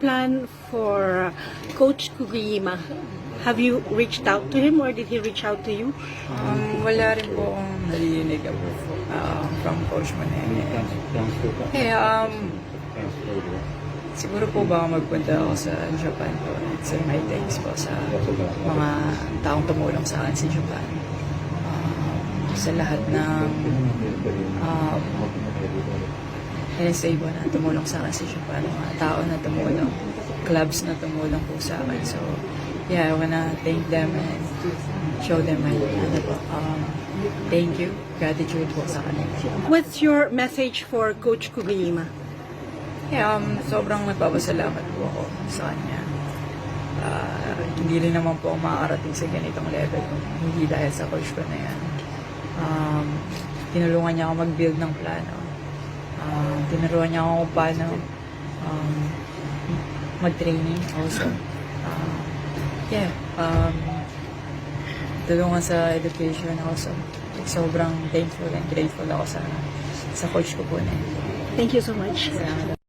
plan for Coach Kugiyima? Have you reached out to him or did he reach out to you? Wala rin po akong narinig from Coach Manene. Siguro po baka magpunta ako sa Japan po. It's my thanks po sa mga taong tumulong sa akin sa Japan. Sa lahat ng NSA po na tumulong sa akin sa Japan. Mga tao na tumulong, clubs na tumulong po sa akin. So, yeah, I wanna thank them and show them my thank you, gratitude po sa kanila. What's your message for Coach Kugiyima? Sobrang nagpapasalamat po ako sa kanya. Hindi rin naman po ako makakarating sa ganitong level kung hindi dahil sa coach ko na yan. Tinulungan niya ako mag-build ng plano. Tinuruan niya ako kung paano mag-training also. Tulungan sa education also. Sobrang thankful and grateful ako sa coach ko po na yun. Thank you so much. Salamat.